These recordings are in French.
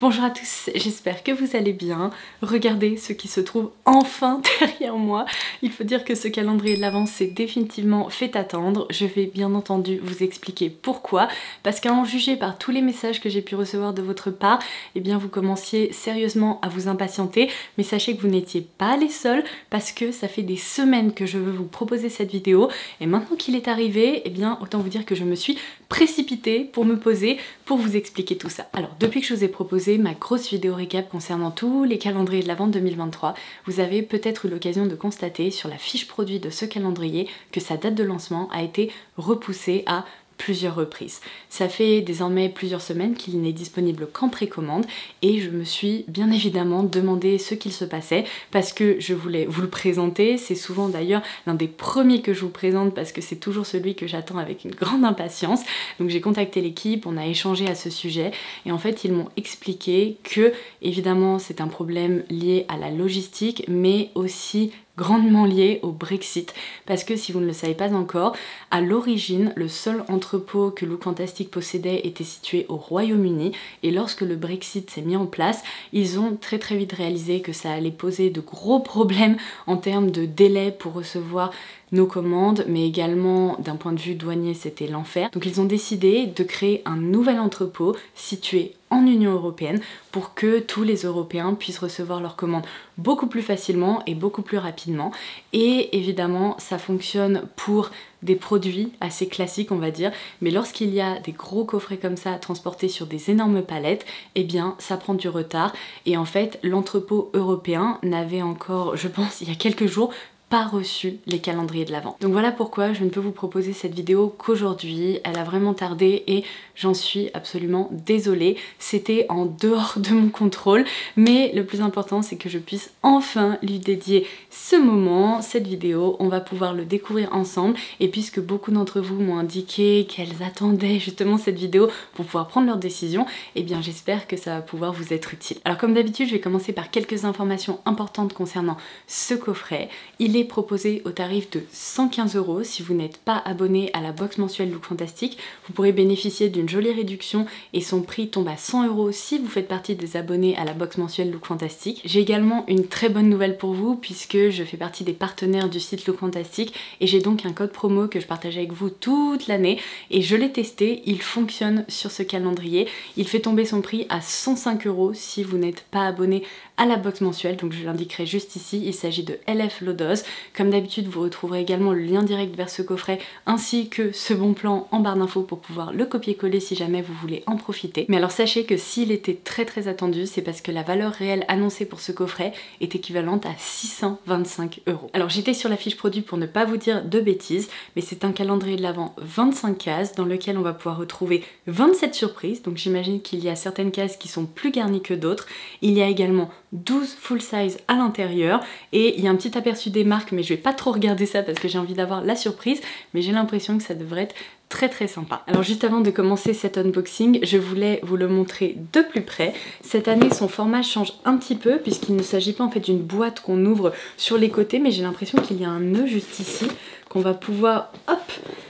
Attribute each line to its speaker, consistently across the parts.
Speaker 1: Bonjour à tous, j'espère que vous allez bien. Regardez ce qui se trouve enfin derrière moi. Il faut dire que ce calendrier de l'Avent s'est définitivement fait attendre. Je vais bien entendu vous expliquer pourquoi. Parce qu'à en juger par tous les messages que j'ai pu recevoir de votre part, eh bien vous commenciez sérieusement à vous impatienter. Mais sachez que vous n'étiez pas les seuls parce que ça fait des semaines que je veux vous proposer cette vidéo. Et maintenant qu'il est arrivé, eh bien autant vous dire que je me suis précipitée pour me poser, pour vous expliquer tout ça. Alors depuis que je vous ai proposé ma grosse vidéo récap concernant tous les calendriers de l'Avent 2023, vous avez peut-être eu l'occasion de constater sur la fiche produit de ce calendrier que sa date de lancement a été repoussée à plusieurs reprises. Ça fait désormais plusieurs semaines qu'il n'est disponible qu'en précommande et je me suis bien évidemment demandé ce qu'il se passait parce que je voulais vous le présenter. C'est souvent d'ailleurs l'un des premiers que je vous présente parce que c'est toujours celui que j'attends avec une grande impatience. Donc j'ai contacté l'équipe, on a échangé à ce sujet et en fait ils m'ont expliqué que évidemment c'est un problème lié à la logistique mais aussi grandement lié au Brexit parce que si vous ne le savez pas encore, à l'origine le seul entrepôt que Lookfantastic possédait était situé au Royaume-Uni et lorsque le Brexit s'est mis en place, ils ont très vite réalisé que ça allait poser de gros problèmes en termes de délai pour recevoir nos commandes, mais également d'un point de vue douanier c'était l'enfer. Donc ils ont décidé de créer un nouvel entrepôt situé en Union Européenne pour que tous les Européens puissent recevoir leurs commandes beaucoup plus facilement et beaucoup plus rapidement. Et évidemment ça fonctionne pour des produits assez classiques on va dire, mais lorsqu'il y a des gros coffrets comme ça transportés sur des énormes palettes, eh bien ça prend du retard et en fait l'entrepôt européen n'avait encore, je pense il y a quelques jours, pas reçu les calendriers de l'Avent. Donc voilà pourquoi je ne peux vous proposer cette vidéo qu'aujourd'hui. Elle a vraiment tardé et j'en suis absolument désolée. C'était en dehors de mon contrôle, mais le plus important c'est que je puisse enfin lui dédier ce moment, cette vidéo. On va pouvoir le découvrir ensemble et puisque beaucoup d'entre vous m'ont indiqué qu'elles attendaient justement cette vidéo pour pouvoir prendre leurs décisions, eh bien j'espère que ça va pouvoir vous être utile. Alors comme d'habitude, je vais commencer par quelques informations importantes concernant ce coffret. Il est proposé au tarif de 115 € si vous n'êtes pas abonné à la box mensuelle Lookfantastic. Vous pourrez bénéficier d'une jolie réduction et son prix tombe à 100 € si vous faites partie des abonnés à la box mensuelle Lookfantastic. J'ai également une très bonne nouvelle pour vous puisque je fais partie des partenaires du site Lookfantastic et j'ai donc un code promo que je partage avec vous toute l'année et je l'ai testé, il fonctionne sur ce calendrier. Il fait tomber son prix à 105 € si vous n'êtes pas abonné à la box mensuelle, donc je l'indiquerai juste ici, il s'agit de LF Lodos. Comme d'habitude, vous retrouverez également le lien direct vers ce coffret ainsi que ce bon plan en barre d'infos pour pouvoir le copier-coller si jamais vous voulez en profiter. Mais alors sachez que s'il était très attendu, c'est parce que la valeur réelle annoncée pour ce coffret est équivalente à 625 €. Alors j'étais sur la fiche produit pour ne pas vous dire de bêtises, mais c'est un calendrier de l'Avent 25 cases dans lequel on va pouvoir retrouver 27 surprises, donc j'imagine qu'il y a certaines cases qui sont plus garnies que d'autres. Il y a également 12 full size à l'intérieur et il y a un petit aperçu des marques mais je vais pas trop regarder ça parce que j'ai envie d'avoir la surprise, mais j'ai l'impression que ça devrait être très sympa. Alors juste avant de commencer cet unboxing, je voulais vous le montrer de plus près. Cette année son format change un petit peu puisqu'il ne s'agit pas en fait d'une boîte qu'on ouvre sur les côtés, mais j'ai l'impression qu'il y a un nœud juste ici qu'on va pouvoir hop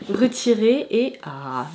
Speaker 1: retirer et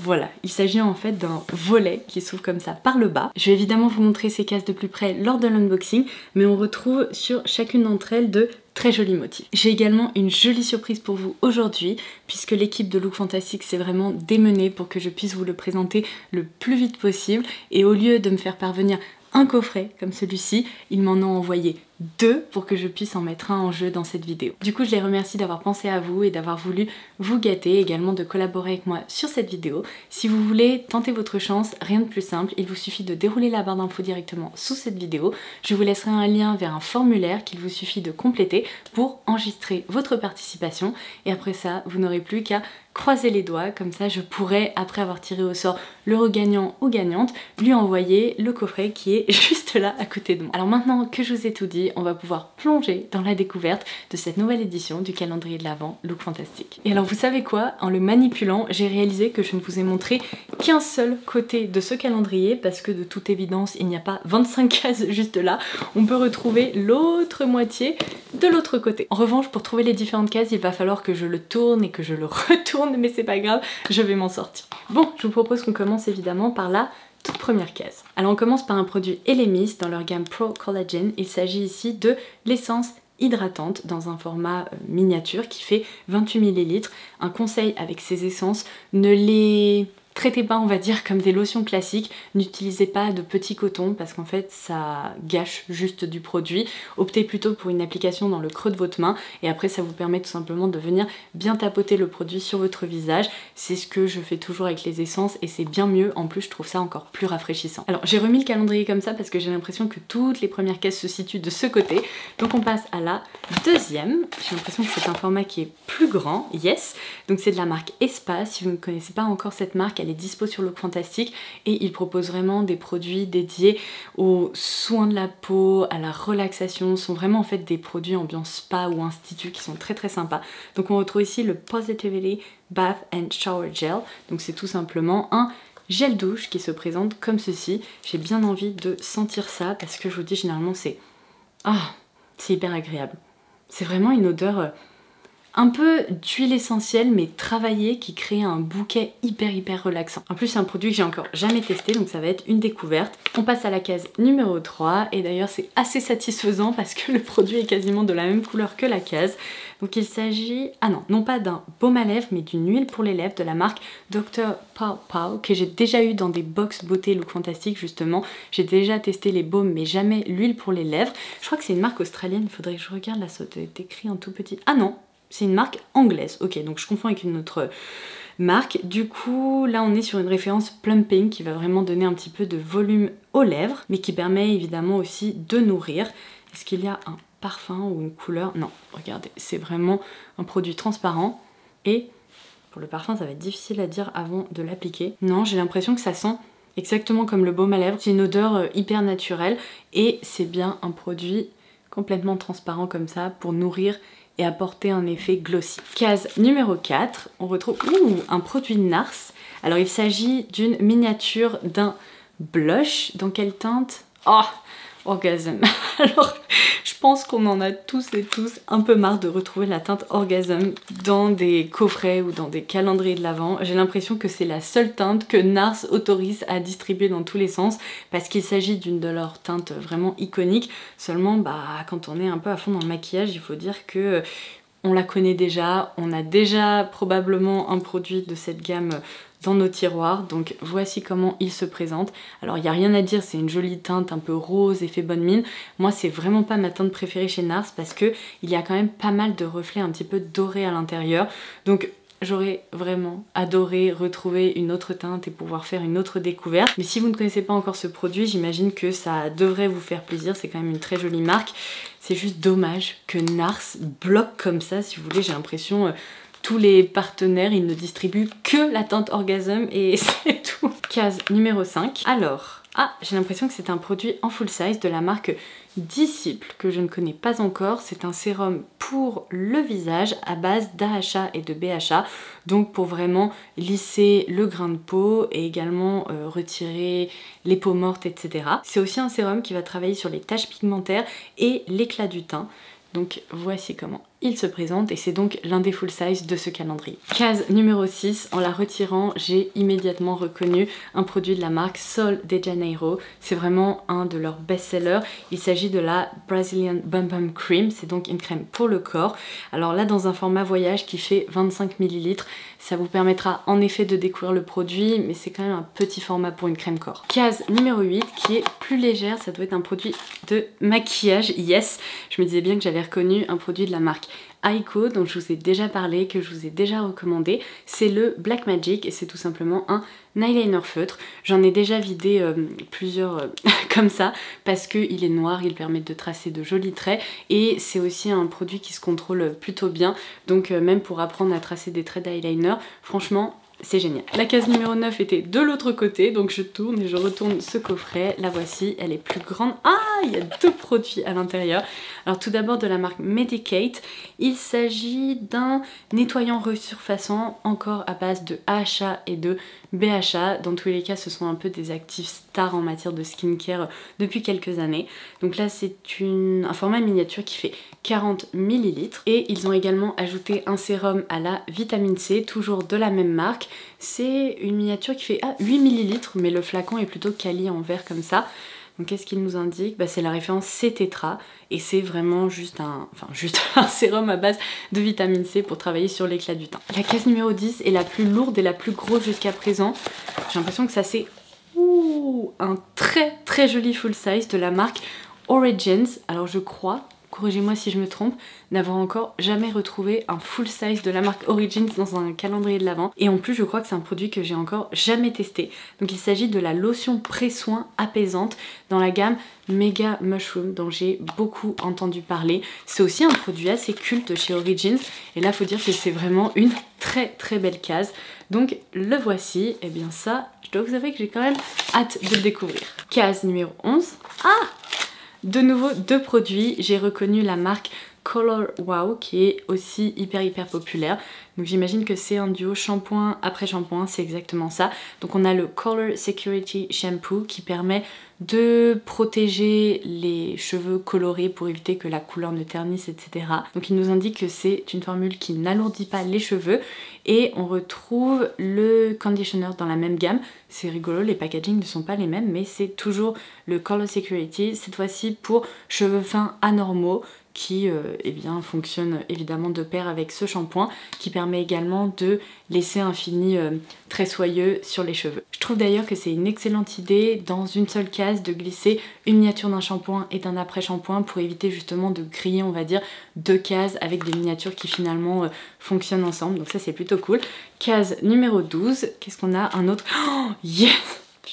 Speaker 1: voilà, il s'agit en fait d'un volet qui s'ouvre comme ça par le bas. Je vais évidemment vous montrer ces cases de plus près lors de l'unboxing, mais on retrouve sur chacune d'entre elles de très jolis motifs. J'ai également une jolie surprise pour vous aujourd'hui puisque l'équipe de Lookfantastic s'est vraiment démenée pour que je puisse vous le présenter le plus vite possible et au lieu de me faire parvenir un coffret comme celui-ci, ils m'en ont envoyé 2 pour que je puisse en mettre un en jeu dans cette vidéo. Du coup je les remercie d'avoir pensé à vous et d'avoir voulu vous gâter, également de collaborer avec moi sur cette vidéo. Si vous voulez tenter votre chance, rien de plus simple, il vous suffit de dérouler la barre d'infos directement sous cette vidéo. Je vous laisserai un lien vers un formulaire qu'il vous suffit de compléter pour enregistrer votre participation et après ça vous n'aurez plus qu'à croiser les doigts, comme ça je pourrai, après avoir tiré au sort l'euro gagnant ou gagnante, lui envoyer le coffret qui est juste là à côté de moi. Alors maintenant que je vous ai tout dit, on va pouvoir plonger dans la découverte de cette nouvelle édition du calendrier de l'Avent Lookfantastic. Et alors vous savez quoi, en le manipulant, j'ai réalisé que je ne vous ai montré qu'un seul côté de ce calendrier parce que de toute évidence il n'y a pas 25 cases juste là, on peut retrouver l'autre moitié de l'autre côté. En revanche, pour trouver les différentes cases, il va falloir que je le tourne et que je le retourne, mais c'est pas grave, je vais m'en sortir. Bon, je vous propose qu'on commence évidemment par la toute première case. Alors on commence par un produit Elemis dans leur gamme Pro Collagen. Il s'agit ici de l'essence hydratante dans un format miniature qui fait 28 ml. Un conseil avec ces essences, ne les traitez pas, on va dire, comme des lotions classiques. N'utilisez pas de petits cotons parce qu'en fait ça gâche juste du produit. Optez plutôt pour une application dans le creux de votre main et après ça vous permet tout simplement de venir bien tapoter le produit sur votre visage. C'est ce que je fais toujours avec les essences et c'est bien mieux. En plus je trouve ça encore plus rafraîchissant. Alors j'ai remis le calendrier comme ça parce que j'ai l'impression que toutes les premières cases se situent de ce côté. Donc on passe à la deuxième. J'ai l'impression que c'est un format qui est plus grand. Yes. Donc c'est de la marque Espa. Si vous ne connaissez pas encore cette marque, elle est dispo sur Look Fantastic et il propose vraiment des produits dédiés aux soins de la peau, à la relaxation. Ce sont vraiment en fait des produits ambiance spa ou institut qui sont très sympas. Donc on retrouve ici le Positivity Bath and Shower Gel. Donc c'est tout simplement un gel douche qui se présente comme ceci. J'ai bien envie de sentir ça parce que je vous dis généralement c'est hyper agréable. C'est vraiment une odeur un peu d'huile essentielle mais travaillée qui crée un bouquet hyper relaxant. En plus c'est un produit que j'ai encore jamais testé donc ça va être une découverte. On passe à la case numéro 3 et d'ailleurs c'est assez satisfaisant parce que le produit est quasiment de la même couleur que la case. Donc il s'agit, non pas d'un baume à lèvres mais d'une huile pour les lèvres de la marque Dr. Pow Pow que j'ai déjà eu dans des box beauté Look Fantastic justement. J'ai déjà testé les baumes mais jamais l'huile pour les lèvres. Je crois que c'est une marque australienne, il faudrait que je regarde là, ça doit être écrit en tout petit. Ah non, c'est une marque anglaise, ok, donc je confonds avec une autre marque. Du coup, là on est sur une référence plumping qui va vraiment donner un petit peu de volume aux lèvres, mais qui permet évidemment aussi de nourrir. Est-ce qu'il y a un parfum ou une couleur? Non, regardez, c'est vraiment un produit transparent. Et pour le parfum, ça va être difficile à dire avant de l'appliquer. Non, j'ai l'impression que ça sent exactement comme le baume à lèvres. C'est une odeur hyper naturelle et c'est bien un produit complètement transparent comme ça pour nourrir et apporter un effet glossy. Case numéro 4, on retrouve un produit NARS. Alors il s'agit d'une miniature d'un blush. Dans quelle teinte? Orgasm. Alors je pense qu'on en a tous et tous un peu marre de retrouver la teinte Orgasm dans des coffrets ou dans des calendriers de l'Avent. J'ai l'impression que c'est la seule teinte que NARS autorise à distribuer dans tous les sens parce qu'il s'agit d'une de leurs teintes vraiment iconiques. Seulement quand on est un peu à fond dans le maquillage, il faut dire que on la connaît déjà, on a déjà probablement un produit de cette gamme dans nos tiroirs, donc voici comment il se présente. Alors il n'y a rien à dire, c'est une jolie teinte un peu rose, effet bonne mine. Moi c'est vraiment pas ma teinte préférée chez NARS parce que il y a quand même pas mal de reflets un petit peu dorés à l'intérieur. Donc j'aurais vraiment adoré retrouver une autre teinte et pouvoir faire une autre découverte. Mais si vous ne connaissez pas encore ce produit, j'imagine que ça devrait vous faire plaisir. C'est quand même une très jolie marque. C'est juste dommage que NARS bloque comme ça, si vous voulez. J'ai l'impression tous les partenaires, ils ne distribuent que la teinte Orgasm et c'est tout. Case numéro 5. Alors, j'ai l'impression que c'est un produit en full size de la marque Disciple que je ne connais pas encore. C'est un sérum pour le visage à base d'AHA et de BHA, donc pour vraiment lisser le grain de peau et également retirer les peaux mortes, etc. C'est aussi un sérum qui va travailler sur les taches pigmentaires et l'éclat du teint. Donc voici comment il se présente et c'est donc l'un des full size de ce calendrier. Case numéro 6, en la retirant, j'ai immédiatement reconnu un produit de la marque Sol de Janeiro. C'est vraiment un de leurs best-sellers. Il s'agit de la Brazilian Bum Bum Cream, c'est donc une crème pour le corps. Alors là, dans un format voyage qui fait 25 ml, ça vous permettra en effet de découvrir le produit, mais c'est quand même un petit format pour une crème corps. Case numéro 8, qui est plus légère, ça doit être un produit de maquillage, yes. Je me disais bien que j'avais reconnu un produit de la marque Aiko, dont je vous ai déjà parlé, que je vous ai déjà recommandé. C'est le Black Magic et c'est tout simplement un eyeliner feutre. J'en ai déjà vidé plusieurs comme ça parce qu'il est noir, il permet de tracer de jolis traits et c'est aussi un produit qui se contrôle plutôt bien. Donc même pour apprendre à tracer des traits d'eyeliner, franchement c'est génial. La case numéro 9 était de l'autre côté, donc je tourne et je retourne ce coffret. La voici, elle est plus grande. Il y a deux produits à l'intérieur. Alors tout d'abord de la marque Medicate. Il s'agit d'un nettoyant resurfaçant, encore à base de AHA et de BHA. Dans tous les cas, ce sont un peu des actifs star en matière de skincare depuis quelques années. Donc là c'est un format miniature qui fait 40 ml et ils ont également ajouté un sérum à la vitamine C, toujours de la même marque. C'est une miniature qui fait 8 ml mais le flacon est plutôt quali en verre comme ça. Donc qu'est-ce qu'il nous indique? C'est la référence C-Tetra et c'est vraiment juste un sérum à base de vitamine C pour travailler sur l'éclat du teint. La case numéro 10 est la plus lourde et la plus grosse jusqu'à présent. J'ai l'impression que ça c'est un très très joli full size de la marque Origins. Alors je crois, corrigez-moi si je me trompe, n'avoir encore jamais retrouvé un full size de la marque Origins dans un calendrier de l'Avent. Et en plus je crois que c'est un produit que j'ai encore jamais testé. Donc il s'agit de la lotion pré-soin apaisante dans la gamme Mega Mushroom dont j'ai beaucoup entendu parler. C'est aussi un produit assez culte chez Origins et là faut dire que c'est vraiment une très très belle case. Donc le voici, et bien ça, je dois vous avouer que j'ai quand même hâte de le découvrir. Case numéro 11. De nouveau deux produits, j'ai reconnu la marque Color Wow qui est aussi hyper populaire. Donc j'imagine que c'est un duo shampoing après shampoing, c'est exactement ça. Donc on a le Color Security Shampoo qui permet de protéger les cheveux colorés pour éviter que la couleur ne ternisse, etc. Donc il nous indique que c'est une formule qui n'alourdit pas les cheveux et on retrouve le conditioner dans la même gamme. C'est rigolo, les packagings ne sont pas les mêmes mais c'est toujours le Color Security, cette fois-ci pour cheveux fins anormaux qui fonctionne évidemment de pair avec ce shampoing qui permet également de laisser un fini très soyeux sur les cheveux. Je trouve d'ailleurs que c'est une excellente idée dans une seule case de glisser une miniature d'un shampoing et d'un après shampoing pour éviter justement de griller on va dire deux cases avec des miniatures qui finalement fonctionnent ensemble, donc ça c'est plutôt cool. Case numéro 12, qu'est-ce qu'on a? Un autre, oh yes!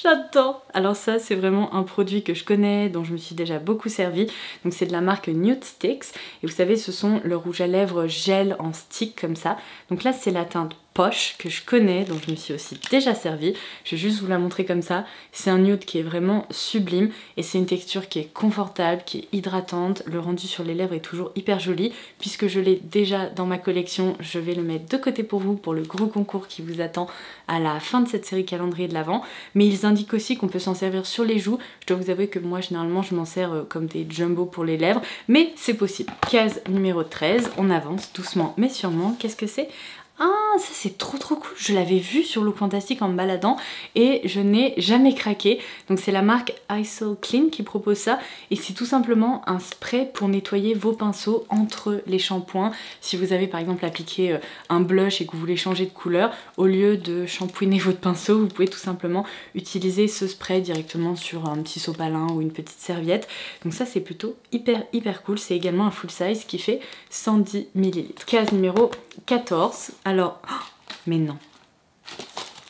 Speaker 1: J'adore! Alors ça c'est vraiment un produit que je connais, dont je me suis déjà beaucoup servi. Donc c'est de la marque Nude Sticks. Et vous savez ce sont le rouge à lèvres gel en stick comme ça. Donc là c'est la teinte Poche que je connais, dont je me suis aussi déjà servi. Je vais juste vous la montrer comme ça. C'est un nude qui est vraiment sublime et c'est une texture qui est confortable, qui est hydratante. Le rendu sur les lèvres est toujours hyper joli. Puisque je l'ai déjà dans ma collection, je vais le mettre de côté pour vous pour le gros concours qui vous attend à la fin de cette série calendrier de l'Avent. Mais ils indiquent aussi qu'on peut s'en servir sur les joues. Je dois vous avouer que moi généralement je m'en sers comme des jumbo pour les lèvres, mais c'est possible. Case numéro 13, on avance doucement mais sûrement. Qu'est-ce que c'est? Ah, ça c'est trop cool, je l'avais vu sur Look Fantastic en me baladant et je n'ai jamais craqué. Donc c'est la marque Isol Clean qui propose ça et c'est tout simplement un spray pour nettoyer vos pinceaux entre les shampoings. Si vous avez par exemple appliqué un blush et que vous voulez changer de couleur, au lieu de shampouiner votre pinceau, vous pouvez tout simplement utiliser ce spray directement sur un petit sopalin ou une petite serviette. Donc ça c'est plutôt hyper cool, c'est également un full size qui fait 110 ml. Case numéro 14. Alors, mais non.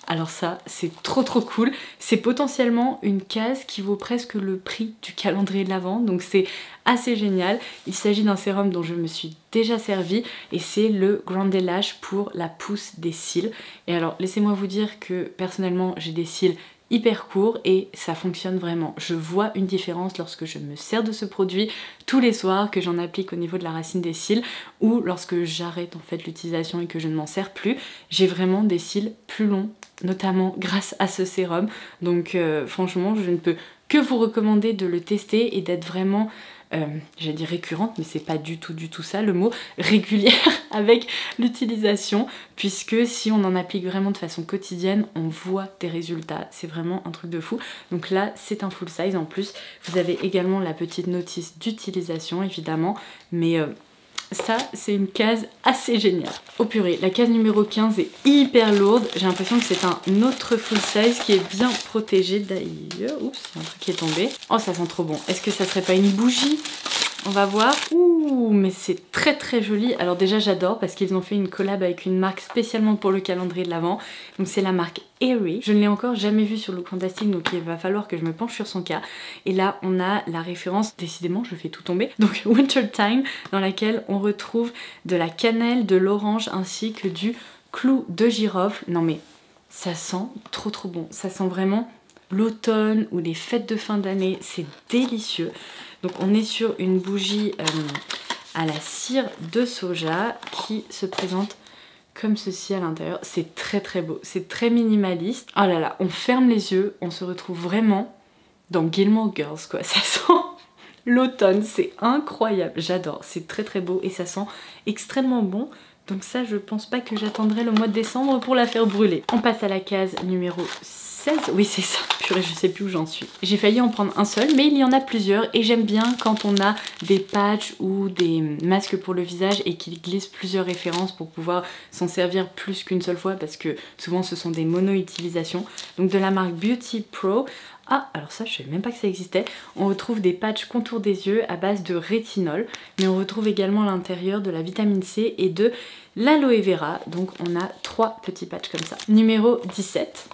Speaker 1: Alors ça, c'est trop cool. C'est potentiellement une case qui vaut presque le prix du calendrier de l'Avent, donc c'est assez génial. Il s'agit d'un sérum dont je me suis déjà servi et c'est le Grande Lash pour la pousse des cils. Et alors, laissez-moi vous dire que personnellement, j'ai des cils hyper court et ça fonctionne vraiment. Je vois une différence lorsque je me sers de ce produit tous les soirs, que j'en applique au niveau de la racine des cils ou lorsque j'arrête en fait l'utilisation et que je ne m'en sers plus. J'ai vraiment des cils plus longs, notamment grâce à ce sérum. Donc franchement, je ne peux que vous recommander de le tester et d'être vraiment j'allais dire récurrente, mais c'est pas du tout ça le mot, régulière avec l'utilisation, puisque si on en applique vraiment de façon quotidienne, on voit des résultats, c'est vraiment un truc de fou. Donc là c'est un full size en plus, vous avez également la petite notice d'utilisation évidemment, mais ça c'est une case assez géniale. Oh purée, la case numéro 15 est hyper lourde, j'ai l'impression que c'est un autre full size qui est bien protégé d'ailleurs. Oups, il y a un truc qui est tombé. Oh ça sent trop bon, est-ce que ça serait pas une bougie? On va voir. Ouh, mais c'est très joli. Alors déjà j'adore parce qu'ils ont fait une collab avec une marque spécialement pour le calendrier de l'Avent. Donc c'est la marque Airy. Je ne l'ai encore jamais vue sur Look Fantastic, donc il va falloir que je me penche sur son cas. Et là on a la référence, décidément je fais tout tomber, donc Winter Time, dans laquelle on retrouve de la cannelle, de l'orange ainsi que du clou de girofle. Non mais ça sent trop bon. Ça sent vraiment l'automne ou les fêtes de fin d'année, c'est délicieux. Donc on est sur une bougie à la cire de soja qui se présente comme ceci à l'intérieur. C'est très beau, c'est très minimaliste. Oh là là, on ferme les yeux, on se retrouve vraiment dans Gilmore Girls quoi, ça sent l'automne, c'est incroyable, j'adore, c'est très très beau et ça sent extrêmement bon. Donc ça je pense pas que j'attendrai le mois de décembre pour la faire brûler. On passe à la case numéro 16, oui c'est ça, purée je sais plus où j'en suis. J'ai failli en prendre un seul mais il y en a plusieurs et j'aime bien quand on a des patchs ou des masques pour le visage et qu'ils glissent plusieurs références pour pouvoir s'en servir plus qu'une seule fois parce que souvent ce sont des mono-utilisations. Donc de la marque Beauty Pro. Ah, alors ça, je savais même pas que ça existait. On retrouve des patchs contour des yeux à base de rétinol, mais on retrouve également à l'intérieur de la vitamine C et de l'aloe vera. Donc on a 3 petits patchs comme ça. Numéro 17.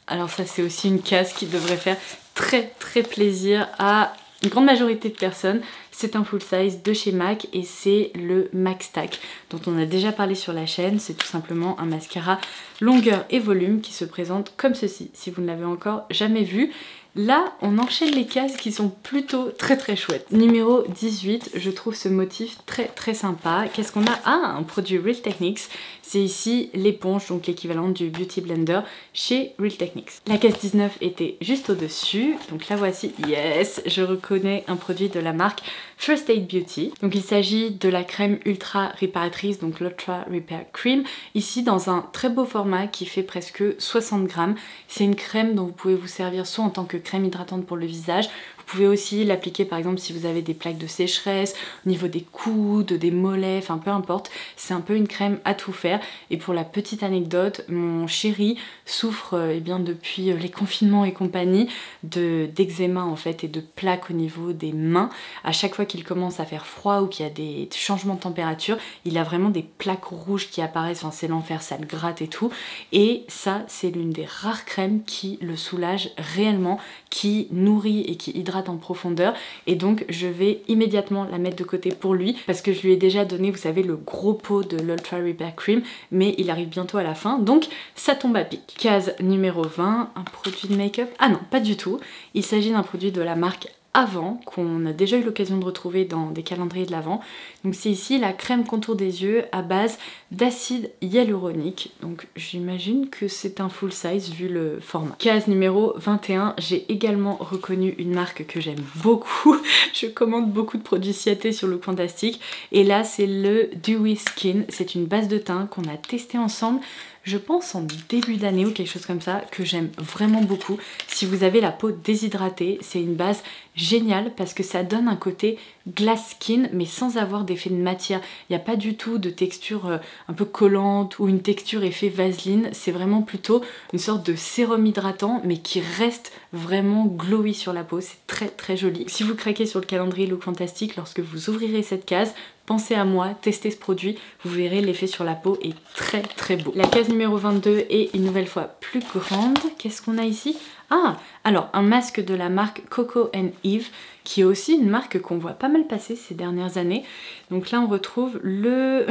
Speaker 1: Alors ça, c'est aussi une case qui devrait faire très très plaisir à une grande majorité de personnes. C'est un full size de chez MAC et c'est le MAC Stack dont on a déjà parlé sur la chaîne. C'est tout simplement un mascara longueur et volume qui se présente comme ceci, si vous ne l'avez encore jamais vu. Là, on enchaîne les cases qui sont plutôt très très chouettes. Numéro 18, je trouve ce motif très très sympa. Qu'est-ce qu'on a? Ah, un produit Real Techniques. C'est ici l'éponge, donc l'équivalent du Beauty Blender chez Real Techniques. La case 19 était juste au-dessus, donc la voici. Yes, je reconnais un produit de la marque First Aid Beauty. Donc il s'agit de la crème ultra réparatrice, donc l'Ultra Repair Cream, ici dans un très beau format qui fait presque 60 grammes. C'est une crème dont vous pouvez vous servir soit en tant que crème hydratante pour le visage. Vous pouvez aussi l'appliquer par exemple si vous avez des plaques de sécheresse, au niveau des coudes, des mollets, enfin peu importe. C'est un peu une crème à tout faire. Et pour la petite anecdote, mon chéri souffre eh bien, depuis les confinements et compagnie d'eczéma en fait et de plaques au niveau des mains. À chaque fois qu'il commence à faire froid ou qu'il y a des changements de température, il a vraiment des plaques rouges qui apparaissent, enfin c'est l'enfer, ça le gratte et tout. Et ça, c'est l'une des rares crèmes qui le soulage réellement, qui nourrit et qui hydrate en profondeur. Et donc je vais immédiatement la mettre de côté pour lui parce que je lui ai déjà donné, vous savez, le gros pot de l'Ultra Repair Cream, mais il arrive bientôt à la fin, donc ça tombe à pic. Case numéro 20, un produit de make-up. Ah non, pas du tout. Il s'agit d'un produit de la marque Avant, qu'on a déjà eu l'occasion de retrouver dans des calendriers de l'Avent. Donc c'est ici la crème contour des yeux à base d'acide hyaluronique. Donc j'imagine que c'est un full size vu le format. Case numéro 21, j'ai également reconnu une marque que j'aime beaucoup. Je commande beaucoup de produits Ciaté sur Look Fantastic. Et là c'est le Dewy Skin. C'est une base de teint qu'on a testé ensemble, je pense en début d'année ou quelque chose comme ça, que j'aime vraiment beaucoup. Si vous avez la peau déshydratée, c'est une base géniale parce que ça donne un côté glass skin mais sans avoir d'effet de matière. Il n'y a pas du tout de texture un peu collante ou une texture effet vaseline. C'est vraiment plutôt une sorte de sérum hydratant mais qui reste vraiment glowy sur la peau. C'est très très joli. Si vous craquez sur le calendrier Look Fantastic, lorsque vous ouvrirez cette case, pensez à moi, testez ce produit, vous verrez l'effet sur la peau est très très beau. La case numéro 22 est une nouvelle fois plus grande. Qu'est-ce qu'on a ici? Ah, alors un masque de la marque Coco & Eve, qui est aussi une marque qu'on voit pas mal passer ces dernières années. Donc là on retrouve le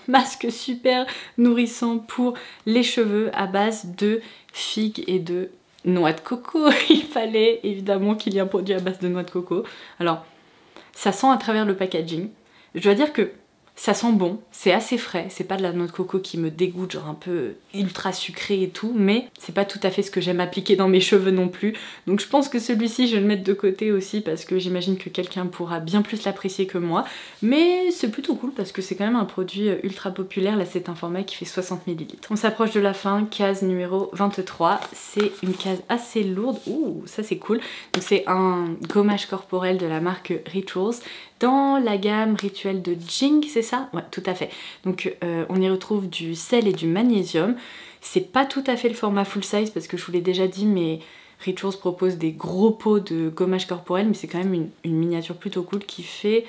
Speaker 1: masque super nourrissant pour les cheveux à base de figues et de noix de coco. Il fallait évidemment qu'il y ait un produit à base de noix de coco. Alors, ça sent à travers le packaging. Je dois dire que ça sent bon, c'est assez frais, c'est pas de la noix de coco qui me dégoûte, genre un peu ultra sucré et tout, mais c'est pas tout à fait ce que j'aime appliquer dans mes cheveux non plus. Donc je pense que celui-ci je vais le mettre de côté aussi parce que j'imagine que quelqu'un pourra bien plus l'apprécier que moi. Mais c'est plutôt cool parce que c'est quand même un produit ultra populaire, là c'est un format qui fait 60 ml. On s'approche de la fin, case numéro 23, c'est une case assez lourde, ouh ça c'est cool. Donc c'est un gommage corporel de la marque Rituals dans la gamme rituelle de Jing, c'est ça? Ouais, tout à fait. Donc on y retrouve du sel et du magnésium. C'est pas tout à fait le format full size parce que je vous l'ai déjà dit, mais Rituals propose des gros pots de gommage corporel, mais c'est quand même une miniature plutôt cool qui fait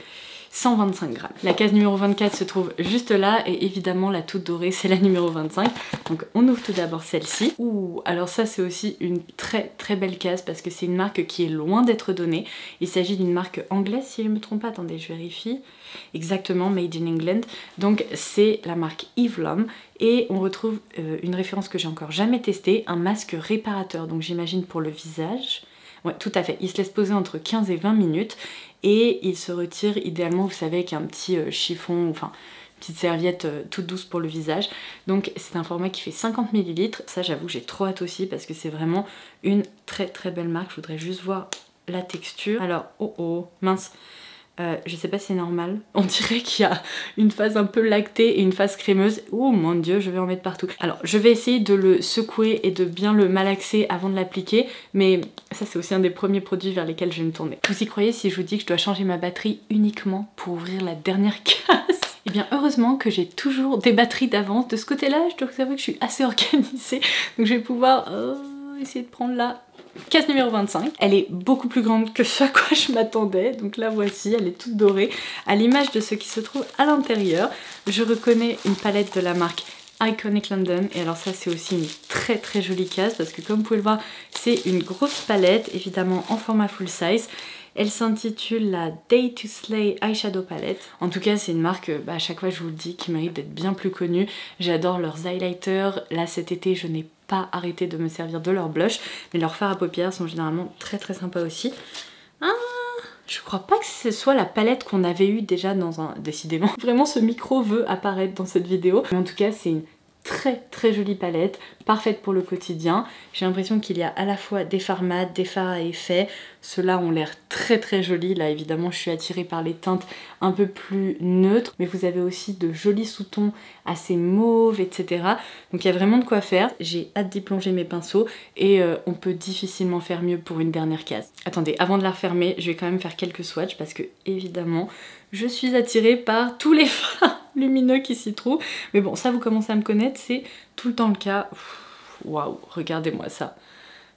Speaker 1: 125 grammes. La case numéro 24 se trouve juste là et évidemment la toute dorée c'est la numéro 25. Donc on ouvre tout d'abord celle-ci. Ouh, alors ça c'est aussi une très très belle case parce que c'est une marque qui est loin d'être donnée. Il s'agit d'une marque anglaise si je ne me trompe pas, attendez je vérifie. Exactement, Made in England. Donc c'est la marque Eve Lom et on retrouve une référence que j'ai encore jamais testée, un masque réparateur, donc j'imagine pour le visage. Ouais, tout à fait. Il se laisse poser entre 15 et 20 minutes et il se retire idéalement, vous savez, avec un petit chiffon, enfin petite serviette toute douce pour le visage. Donc c'est un format qui fait 50 ml. Ça j'avoue j'ai trop hâte aussi parce que c'est vraiment une très très belle marque. Je voudrais juste voir la texture. Alors, oh mince. Je sais pas si c'est normal. On dirait qu'il y a une phase un peu lactée et une phase crémeuse. Oh mon dieu, je vais en mettre partout. Alors, je vais essayer de le secouer et de bien le malaxer avant de l'appliquer. Mais ça, c'est aussi un des premiers produits vers lesquels je vais me tourner. Vous y croyez si je vous dis que je dois changer ma batterie uniquement pour ouvrir la dernière case? Et bien heureusement que j'ai toujours des batteries d'avance. De ce côté-là, je dois vous avouer que je suis assez organisée. Donc je vais pouvoir essayer de prendre la case numéro 25. Elle est beaucoup plus grande que ce à quoi je m'attendais. Donc la voici, elle est toute dorée. À l'image de ce qui se trouve à l'intérieur, je reconnais une palette de la marque Iconic London. Et alors ça c'est aussi une très très jolie case parce que comme vous pouvez le voir, c'est une grosse palette, évidemment en format full size. Elle s'intitule la Day to Slay Eyeshadow Palette. En tout cas, c'est une marque, à chaque fois je vous le dis, qui mérite d'être bien plus connue. J'adore leurs highlighters. Là, cet été, je n'ai pas arrêté de me servir de leur blush. Mais leurs fards à paupières sont généralement très très sympas aussi. Ah, je crois pas que ce soit la palette qu'on avait eue déjà dans un... Décidément, vraiment ce micro veut apparaître dans cette vidéo. Mais en tout cas, c'est une très très jolie palette, parfaite pour le quotidien. J'ai l'impression qu'il y a à la fois des fards mat, des fards à effet. Ceux-là ont l'air très très jolis. Là évidemment je suis attirée par les teintes un peu plus neutres, mais vous avez aussi de jolis sous-tons assez mauves, etc. Donc il y a vraiment de quoi faire. J'ai hâte d'y plonger mes pinceaux et on peut difficilement faire mieux pour une dernière case. Attendez, avant de la refermer, je vais quand même faire quelques swatchs parce que évidemment je suis attirée par tous les fards lumineux qui s'y trouvent. Mais bon, ça vous commencez à me connaître, c'est tout le temps le cas. Waouh, regardez-moi ça.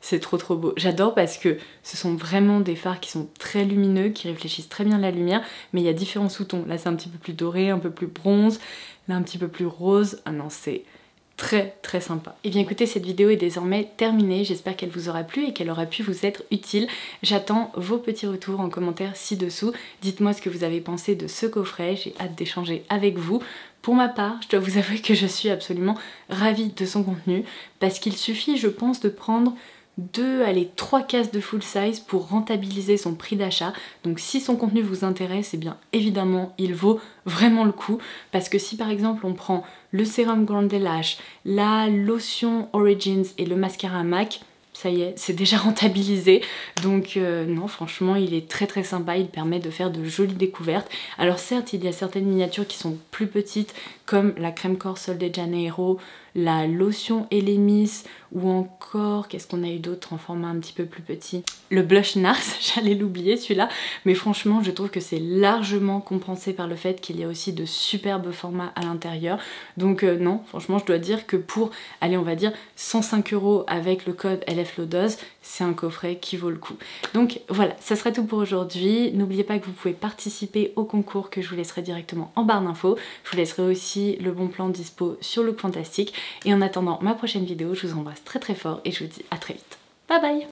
Speaker 1: C'est trop trop beau. J'adore parce que ce sont vraiment des fards qui sont très lumineux, qui réfléchissent très bien à la lumière, mais il y a différents sous-tons. Là c'est un petit peu plus doré, un peu plus bronze, là un petit peu plus rose. Ah non, c'est très très sympa. Et bien écoutez, cette vidéo est désormais terminée. J'espère qu'elle vous aura plu et qu'elle aura pu vous être utile. J'attends vos petits retours en commentaire ci-dessous. Dites-moi ce que vous avez pensé de ce coffret. J'ai hâte d'échanger avec vous. Pour ma part, je dois vous avouer que je suis absolument ravie de son contenu parce qu'il suffit, je pense, de prendre 3 cases de full size pour rentabiliser son prix d'achat. Donc si son contenu vous intéresse, eh bien évidemment il vaut vraiment le coup, parce que si par exemple on prend le sérum Grande Lash, la lotion Origins et le mascara MAC, ça y est, c'est déjà rentabilisé. Donc non, franchement, il est très très sympa, il permet de faire de jolies découvertes. Alors certes, il y a certaines miniatures qui sont plus petites, comme la crème corps Sol de Janeiro, la lotion Elemis, ou encore, qu'est-ce qu'on a eu d'autre en format un petit peu plus petit? Le blush Nars, j'allais l'oublier celui-là, mais franchement, je trouve que c'est largement compensé par le fait qu'il y a aussi de superbes formats à l'intérieur. Donc non, franchement, je dois dire que pour, allez, on va dire 105 € avec le code LFLODOZ, c'est un coffret qui vaut le coup. Donc voilà, ça serait tout pour aujourd'hui. N'oubliez pas que vous pouvez participer au concours que je vous laisserai directement en barre d'infos. Je vous laisserai aussi le bon plan dispo sur Look Fantastique. Et en attendant ma prochaine vidéo, je vous embrasse très très fort et je vous dis à très vite. Bye bye!